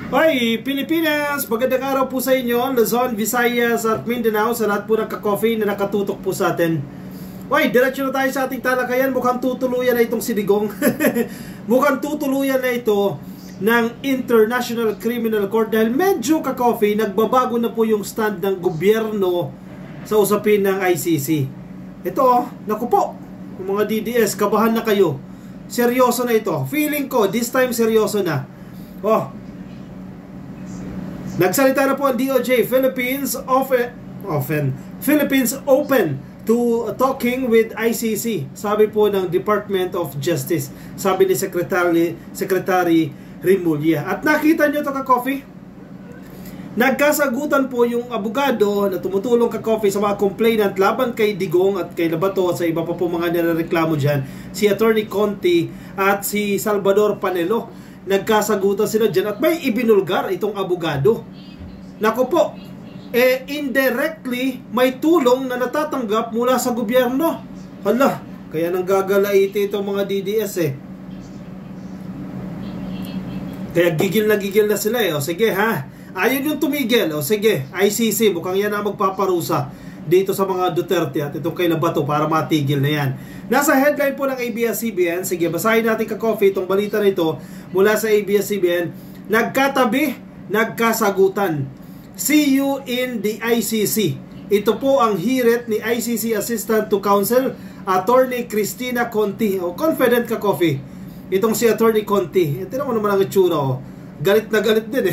Hoy, Pilipinas! Magandang araw po sa inyo, Luzon, Visayas at Mindanao, sa lahat po ng ka-coffee na nakatutok po sa atin. Hoy, diretso na tayo sa ating talakayan. Mukhang tutuluyan na itong si Digong. Mukhang tutuluyan na ito ng International Criminal Court dahil medyo ka-coffee, nagbabago na po yung stand ng gobyerno sa usapin ng ICC. Ito, naku po, mga DDS, kabahan na kayo. Seryoso na ito. Feeling ko, this time seryoso na. Nagsalita na po ang DOJ, Philippines open to talking with ICC. Sabi po ng Department of Justice. Sabi ni Secretary Rimulya. At nakita nyo ito ka-coffee? Nagkasagutan po yung abogado na tumutulong ka-coffee sa mga complainant laban kay Digong at kay Labato at sa iba pa po mga nirereklamo dyan. Si Attorney Conti at si Salvador Panelo. Nagkasagutan sila dyan at may ibinulgar itong abogado. Naku po, indirectly may tulong na natatanggap mula sa gobyerno. Hala, kaya nang gagalaiti itong mga DDS Kaya gigil na sila O sige ha, ayun yung tumigil. O sige, ICC, mukhang yan ang magpaparusa dito sa mga Duterte at itong kay Labato para matigil na yan. Nasa headline po ng ABS-CBN. Sige, basahin natin ka-coffee itong balita na ito mula sa ABS-CBN. Nagkatabi, nagkasagutan. See you in the ICC. Ito po ang hirit ni ICC Assistant to Counsel Attorney Cristina Conti. Confident ka-coffee itong si Attorney Conti. Tignan mo naman ang itsura Galit na galit din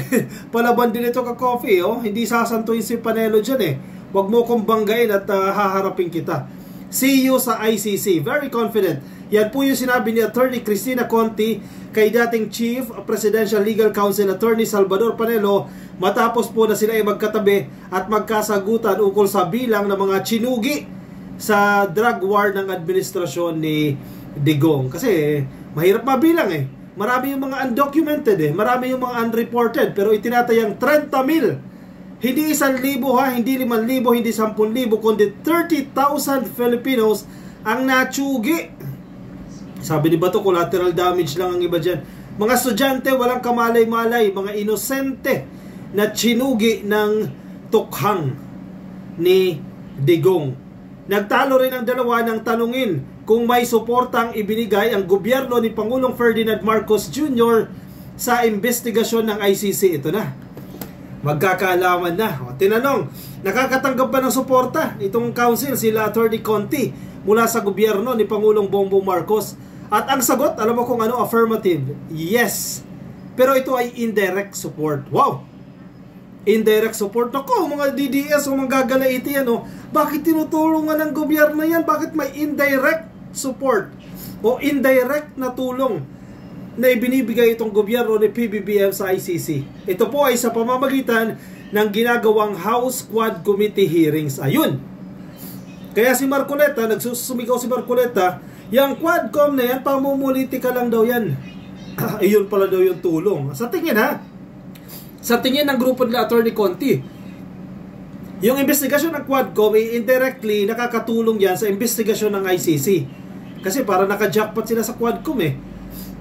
Palaban din ito ka-coffee Hindi sasantuin si Panelo dyan Huwag mo kong banggain at haharapin kita. See you sa ICC. Very confident. Yan po yung sinabi ni Attorney Cristina Conti kay dating Chief Presidential Legal Counsel Attorney Salvador Panelo matapos po na sila ay magkatabi at magkasagutan ukol sa bilang ng mga chinugi sa drug war ng administrasyon ni Digong. Kasi mahirap mabilang Marami yung mga undocumented marami yung mga unreported pero itinatayang 30,000. Hindi 1,000 hindi 5,000, hindi 10,000, kundi 30,000 Filipinos ang natsugi. Sabi ni Bato, collateral damage lang ang iba dyan. Mga estudyante, walang kamalay-malay, mga inosente na chinugi ng tukhang ni Digong. Nagtalo rin ang dalawa ng tanungin kung may suportang ibinigay ang gobyerno ni Pangulong Ferdinand Marcos Jr. sa investigasyon ng ICC. Ito na. Magkakaalaman na. Tinanong, nakakatanggap ba ng suporta itong council sila Attorney Conti mula sa gobyerno ni Pangulong Bongbong Marcos? At ang sagot, alam mo kung ano? Affirmative. Yes. Pero ito ay indirect support. Wow! Indirect support. Ako, mga DDS o mga gagalaiti yan Bakit tinutulungan ng gobyerno yan? Bakit may indirect support? O indirect na tulong na ibinibigay itong gobyerno ni PBBM sa ICC. Ito po ay sa pamamagitan ng ginagawang House Quad Committee hearings. Ayun. Kaya si Marcoleta, nagsusumigaw si Marcoleta, yung Quadcom na yan, pamumulitika lang daw yan. Ayun pala daw yung tulong. Sa tingin sa tingin ng grupo nila Attorney Conti, yung investigasyon ng Quadcom indirectly nakakatulong yan sa investigasyon ng ICC. Kasi para naka-jackpot sila sa Quadcom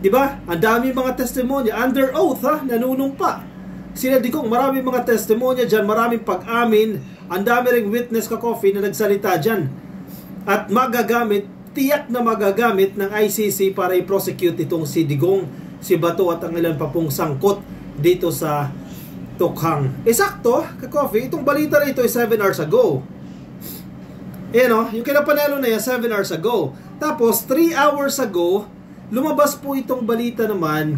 Diba? Ang dami mga testimonya under oath nanunumpa. Sila Digong, maraming mga testimonya dyan, maraming pag-amin, ang dami ring witness ka-coffee na nagsalita dyan. At magagamit, tiyak na magagamit ng ICC para i-prosecute itong si Digong, si Bato at ang ilan pa pong sangkot dito sa tukhang. Sakto, ka-coffee, itong balita na ito ay 7 hours ago. Yung kinapanalo na yan 7 hours ago. Tapos 3 hours ago, lumabas po itong balita naman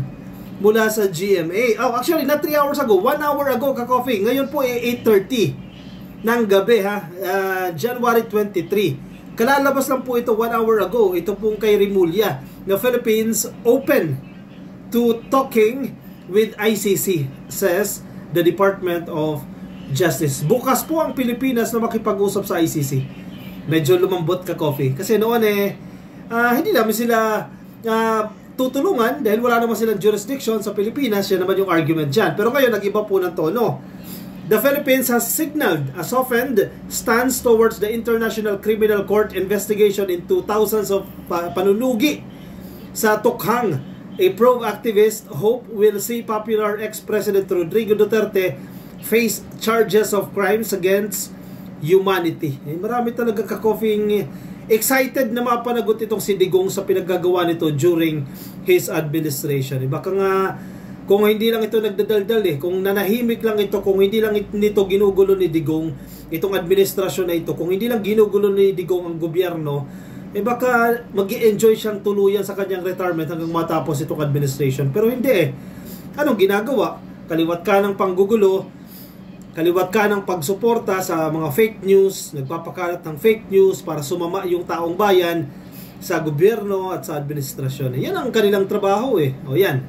mula sa GMA. Actually, not 3 hours ago, 1 hour ago ka-coffee. Ngayon po 8:30 ng gabi January 23. Kalalabas lang po ito 1 hour ago. Ito pong kay Rimulya na Philippines open to talking with ICC, says the Department of Justice. Bukas po ang Pilipinas na makipag-usap sa ICC. Medyo lumambot ka-coffee. Kasi noon hindi namin sila tutulungan dahil wala naman silang jurisdiction sa Pilipinas. Yan naman yung argument dyan. Pero ngayon, nag-iba po ng tono. The Philippines has signaled a softened stance towards the International Criminal Court investigation into thousands of panunugi sa tukhang A pro-activist hope will see popular ex-President Rodrigo Duterte face charges of crimes against humanity. Marami talaga ka-coffee excited na mapanagot itong si Digong sa pinaggagawa nito during his administration. Baka nga kung hindi lang ito nagdadaldal kung nanahimik lang ito, kung hindi lang nito ginugulo ni Digong itong administrasyon na ito, kung hindi lang ginugulo ni Digong ang gobyerno, baka mag-i-enjoy siyang tuluyan sa kanyang retirement hanggang matapos itong administration. Pero hindi Anong ginagawa? Kaliwat ka ng panggugulo, kaliwat ka ng pagsuporta sa mga fake news, nagpapakalat ng fake news para sumama yung taong bayan sa gobyerno at sa administrasyon. Yan ang kanilang trabaho O yan.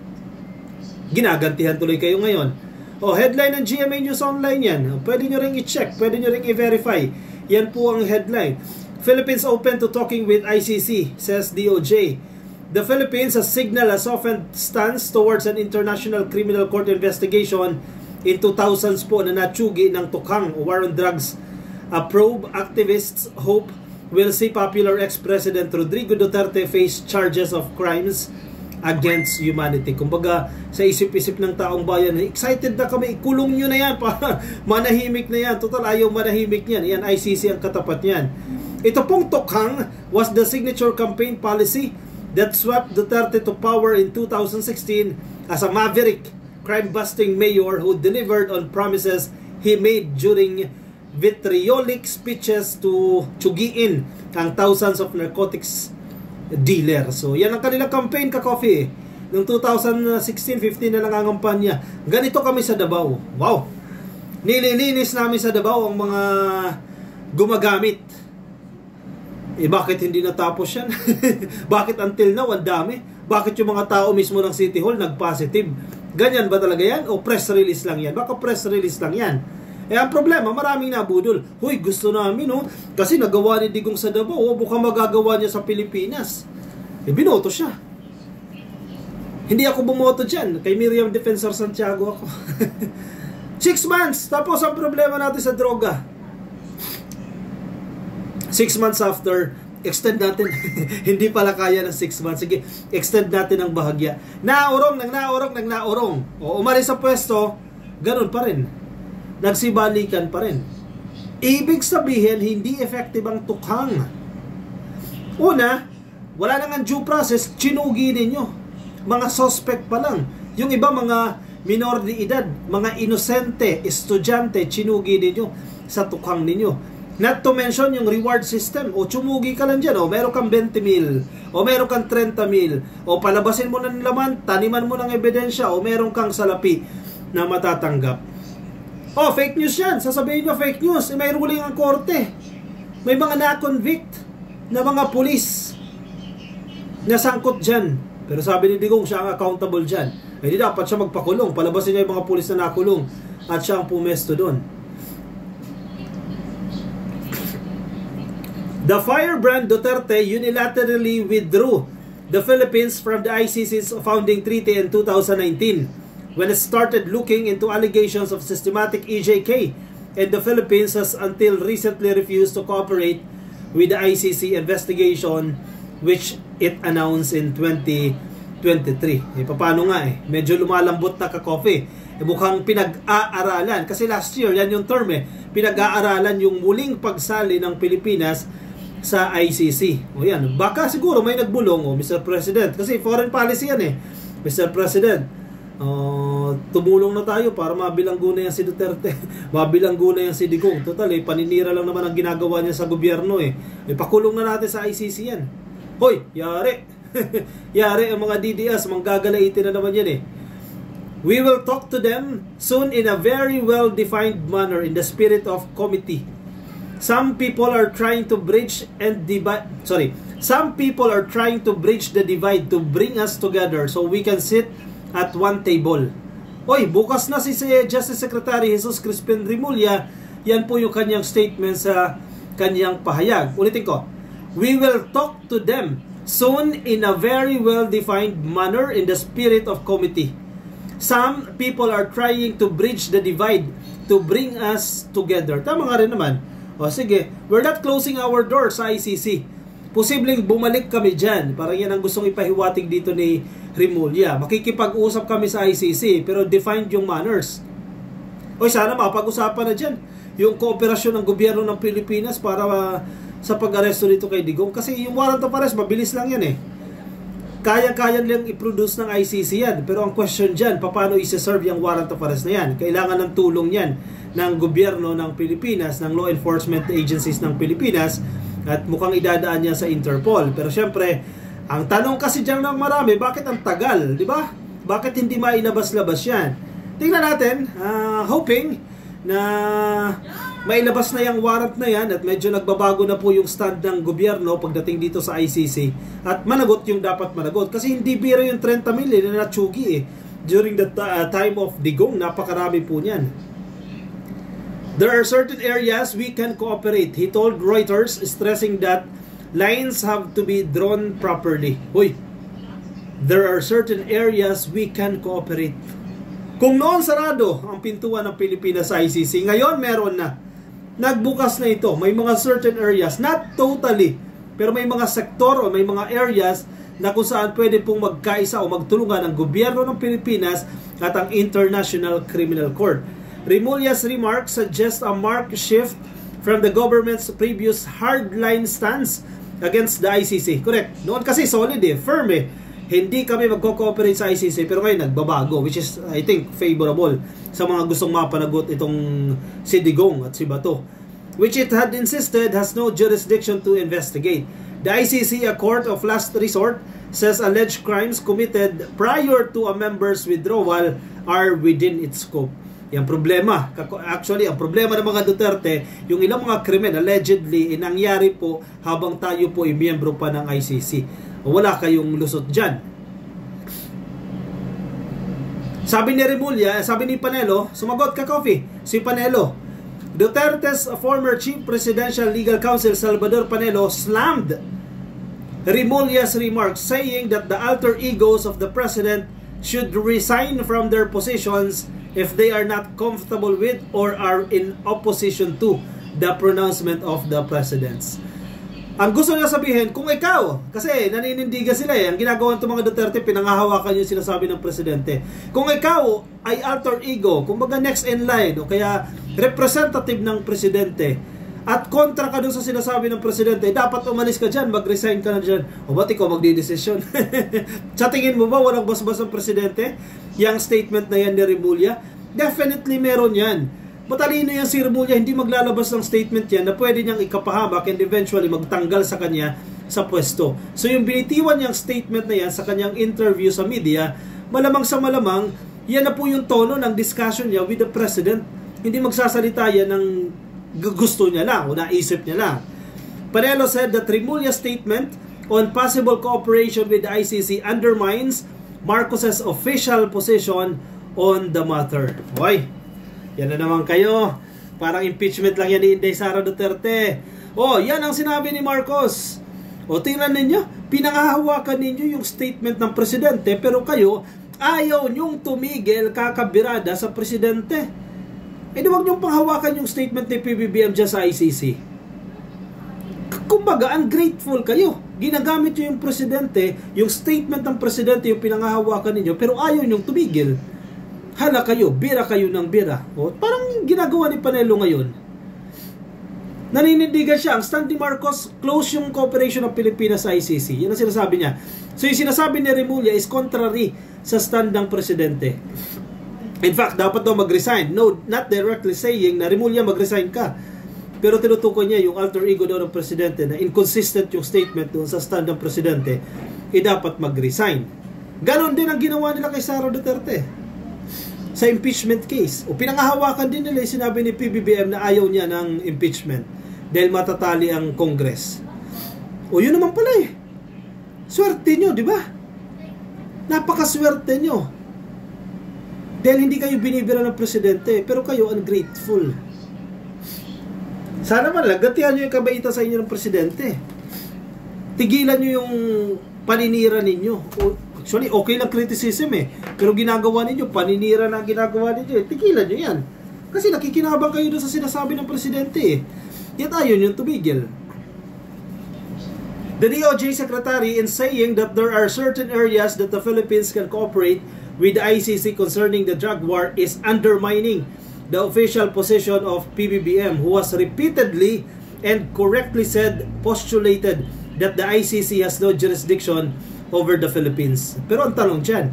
Ginagantihan tuloy kayo ngayon. Headline ng GMA News Online yan. Pwede nyo ring i-check, pwede nyo ring i-verify. Yan po ang headline. Philippines open to talking with ICC, says DOJ. The Philippines has signaled a softened stance towards an international criminal court investigation in 2000s po na natsugi ng tukhang war on drugs. A probe activists hope will see popular ex-President Rodrigo Duterte face charges of crimes against humanity. Kumbaga, sa isip-isip ng taong bayan, excited na kami, ikulong nyo na yan, para manahimik na yan. Total, ayaw manahimik yan. Yan, ICC ang katapat yan. Ito pong tukhang was the signature campaign policy that swept Duterte to power in 2016 as a maverick, crime-busting mayor who delivered on promises he made during vitriolic speeches to tsugiin ang thousands of narcotics dealer. So, yan ang kanilang campaign ka-coffee. Noong 2016-15 na nangangampanya. Ganito kami sa Davao. Wow! Nililinis namin sa Davao ang mga gumagamit. Bakit hindi natapos yan? Bakit until now, ang dami? Bakit yung mga tao mismo ng City Hall nag-positive? Ganyan ba talaga yan? O press release lang yan? Baka press release lang yan. Ang problema, maraming nabudol. Huy, gusto namin, kasi nagawa ni Digong sa Davao, baka magagawa niya sa Pilipinas. Binoto siya. Hindi ako bumoto dyan. Kay Miriam Defensor Santiago ako. 6 months. Tapos ang problema natin sa droga. 6 months after, extend natin. Hindi pala kaya ng 6 months. Sige, extend natin ang bahagya. Naurong. Umalis sa pwesto, ganun pa rin. Nagsibalikan pa rin. Ibig sabihin, hindi effective ang tukhang. Una, wala nang due process, chinugi ninyo. Mga suspect pa lang. Yung iba, mga minor de edad, mga inosente, estudyante, chinugi ninyo sa tukhang ninyo. Not to mention yung reward system. O tsumugi ka lang dyan. O meron kang 20 mil. O meron kang 30 mil. O palabasin mo ng laman, taniman mo ng ebidensya. O meron kang salapi na matatanggap. Fake news yan. Sasabihin nyo fake news. May ruling ang korte. May mga na-convict na mga pulis na sangkot dyan. Pero sabi ni Digong, siya ang accountable dyan. Hindi dapat siya magpakulong. Palabasin niya yung mga pulis na nakulong. At siya ang pumesto doon. The firebrand Duterte unilaterally withdrew the Philippines from the ICC's founding treaty in 2019 when it started looking into allegations of systematic EJK, and the Philippines has until recently refused to cooperate with the ICC investigation which it announced in 2023. Paano nga medyo lumalambot na ka-coffee. Mukhang pinag-aaralan. Kasi last year, yan yung term pinag-aaralan yung muling pagsali ng Pilipinas sa ICC. Yan. Baka siguro may nagbulong, Mr. President. Kasi foreign policy yan Mr. President. Tumulong na tayo para mabilanggo na yan si Duterte. Mabilanggo na yan si Digong. Total, paninira lang naman ang ginagawa niya sa gobyerno pakulong na natin sa ICC yan. Hoy, yari. Yari ang mga DDS, manggagalaitin na naman yan We will talk to them soon in a very well-defined manner in the spirit of committee. Some people are trying to bridge and divide. Some people are trying to bridge the divide to bring us together so we can sit at one table. Bukas na si Justice Secretary Jesus Crispin Rimulya. Yan po yung kanyang statement sa kanyang pahayag. Ulitin ko. We will talk to them soon in a very well-defined manner in the spirit of committee. Some people are trying to bridge the divide to bring us together. Tama nga rin naman. Sige, we're not closing our door sa ICC. Posibleng bumalik kami dyan. Parang yan ang gustong ipahiwatig dito ni Remulla. Makikipag-usap kami sa ICC, pero defined yung manners. O sana mapag-usapan na dyan yung kooperasyon ng gobyerno ng Pilipinas para sa pag-aresto dito kay Digong. Kasi yung warrant of arrest, mabilis lang yan eh. Kaya-kaya lang i-produce ng ICC yan. Pero ang question dyan, paano i-serve yung warrant of arrest na yan? Kailangan ng tulong yan ng gobyerno ng Pilipinas, ng law enforcement agencies ng Pilipinas, at mukhang idadaan niya sa Interpol. Pero syempre, ang tanong kasi dyan ng marami, bakit ang tagal? Di ba? Bakit hindi mailabas-labas yan? Tingnan natin, hoping na mailabas na yung warrant na yan at medyo nagbabago na po yung stand ng gobyerno pagdating dito sa ICC at managot yung dapat managot. Kasi hindi biro yung 30 million na natsugi eh. During the time of Digong, napakarami po niyan. There are certain areas we can cooperate, he told Reuters, stressing that lines have to be drawn properly. Hoy, there are certain areas we can cooperate. Kung noon sarado ang pintuan ng Pilipinas sa ICC, ngayon meron na. Nagbukas na ito. May mga certain areas, not totally, pero may mga sektor o may mga areas na kung saan pwede pong magkaisa o magtulungan ang gobyerno ng Pilipinas at ang International Criminal Court. Remulla's remarks suggest a marked shift from the government's previous hardline stance against the ICC. Correct. Noon kasi solid eh, firm eh. Hindi kami magko-cooperate sa ICC, pero ngayon nagbabago, which is I think favorable sa mga gustong mapanagot itong si Digong at si Bato, which it had insisted has no jurisdiction to investigate. The ICC, a court of last resort, says alleged crimes committed prior to a member's withdrawal are within its scope. Yung problema, actually ang problema ng mga Duterte, yung ilang mga krimen allegedly nangyari po habang tayo po ay miyembro pa ng ICC. Wala kayong lusot dyan. Sabi ni Remulla, sabi ni Panelo, sumagot ka Coffee, si Panelo. Duterte's former Chief Presidential Legal Counsel Salvador Panelo slammed Remulla's remarks, saying that the alter egos of the President should resign from their positions if they are not comfortable with or are in opposition to the pronouncement of the Presidents. Ang gusto niya sabihin, kung ikaw, kasi naninindigan sila eh, ang ginagawa ng mga Duterte, pinangahawakan yung sinasabi ng Presidente. Kung ikaw ay alter ego, kumbaga next in line, o kaya representative ng Presidente, at kontra ka dun sa sinasabi ng Presidente, dapat umalis ka dyan, mag-resign ka na dyan. O ba't ikaw magdidesisyon? Sa tingin mo ba walang basbas ng Presidente? Yang statement na yan ni Remulla? Definitely meron yan. Matalino yan si Remulla, hindi maglalabas ng statement yan na pwede niyang ikapahamak and eventually magtanggal sa kanya sa pwesto. So yung binitiwan niyang statement na yan sa kanyang interview sa media, malamang sa malamang, yan na po yung tono ng discussion niya with the President. Hindi magsasalita yan ng gusto niya lang o naisip niya lang. Panelo said that Remulla's statement on possible cooperation with the ICC undermines Marcos's official position on the matter. Hoy, yan na naman kayo. Parang impeachment lang yan ni Inday Sara Duterte. Oh, yan ang sinabi ni Marcos. O tingnan ninyo, pinangahawakan ninyo yung statement ng Presidente, pero kayo ayaw nyong tumigil kakabirada sa Presidente. Eh di wag nyong panghawakan yung statement ni PBBM dyan sa ICC. Kumbaga, ungrateful kayo. Ginagamit nyo yung Presidente, yung statement ng Presidente, yung pinangahawakan ninyo, pero ayaw nyong tumigil. Hala kayo, bira kayo ng bira. O, parang ginagawa ni Panelo ngayon. Naninindigan siya. Ang stand ni Marcos, close yung cooperation ng Pilipinas sa ICC. Yan ang sinasabi niya. So yung sinasabi ni Remulla is contrary sa stand ng Presidente. In fact, dapat daw mag-resign. No, not directly saying na Remulla mag-resign ka. Pero tinutukoy niya yung alter ego daw ng Presidente na inconsistent yung statement doon sa stand ng Presidente, dapat mag-resign. Ganon din ang ginawa nila kay Sara Duterte sa impeachment case. O pinangahawakan din nila yung sinabi ni PBBM na ayaw niya ng impeachment dahil matatali ang Congress. O yun naman pala eh. Swerte nyo, di ba? Napakaswerte nyo. Dahil hindi kayo binibira ng Presidente, pero kayo ungrateful. Sana man lagatihan nyo yung kabaitan sa inyo ng Presidente. Tigilan nyo yung paninira ninyo. Actually, okay lang criticism eh. Pero ginagawa ninyo, paninira na ginagawa ninyo. Tigilan nyo yan. Kasi nakikinabang kayo doon sa sinasabi ng Presidente eh. Yet ayaw nyo tumigil. The DOJ Secretary, in saying that there are certain areas that the Philippines can cooperate with the ICC concerning the drug war, is undermining the official position of PBBM, who has repeatedly and correctly postulated that the ICC has no jurisdiction over the Philippines. Pero ang tanong dyan,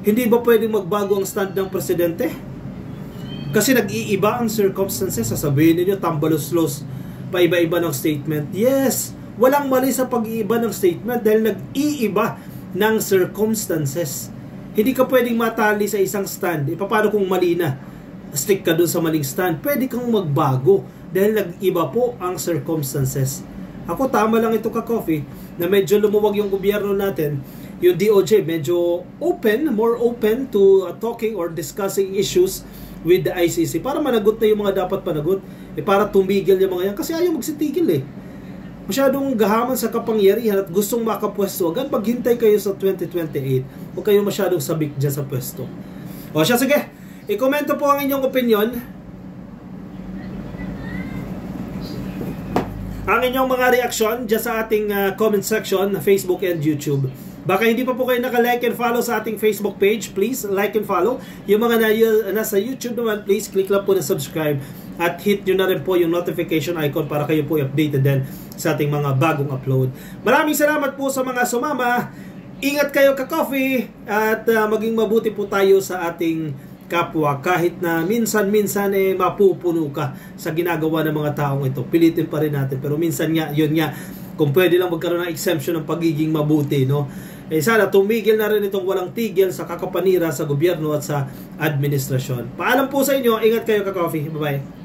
hindi ba pwedeng magbago ang stand ng presidente? Kasi nag-iiba ang circumstances. Sasabihin ninyo, tambalos-los, paiba-iba ng statement. Yes, walang mali sa pag-iiba ng statement dahil nag-iiba ng circumstances. Hindi ka pwedeng matali sa isang stand. Paano kung mali na? Stick ka dun sa maling stand. Pwede kang magbago dahil nag-iba po ang circumstances. Ako, tama lang ito ka-coffee na medyo lumuwag yung gobyerno natin. Yung DOJ medyo more open to talking or discussing issues with the ICC para managot na yung mga dapat panagot, para tumigil yung mga yan kasi ayaw magsitigil masyadong gahaman sa kapangyarihan at gustong makapwesto. Agad maghintay kayo sa 2028, huwag kayo masyadong sabik dyan sa pwesto. O siya, sige, i-komento po ang inyong opinion, ang inyong mga reaksyon dyan sa ating comment section na Facebook and YouTube. Baka hindi pa po kayo naka-like and follow sa ating Facebook page, please like and follow. Yung mga nasa YouTube naman, please click lang po na subscribe at hit nyo na rin po yung notification icon para kayo po updated din sa ating mga bagong upload. Maraming salamat po sa mga sumama. Ingat kayo ka-coffee at maging mabuti po tayo sa ating kapwa kahit na minsan-minsan mapupuno ka sa ginagawa ng mga taong ito. Pilitin pa rin natin pero minsan nga, yun nga, kung pwede lang magkaroon ng exemption ng pagiging mabuti, no? Sana tumigil na rin itong walang tigil sa kakapanira sa gobyerno at sa administrasyon. Paalam po sa inyo, ingat kayo ka-coffee. Bye-bye.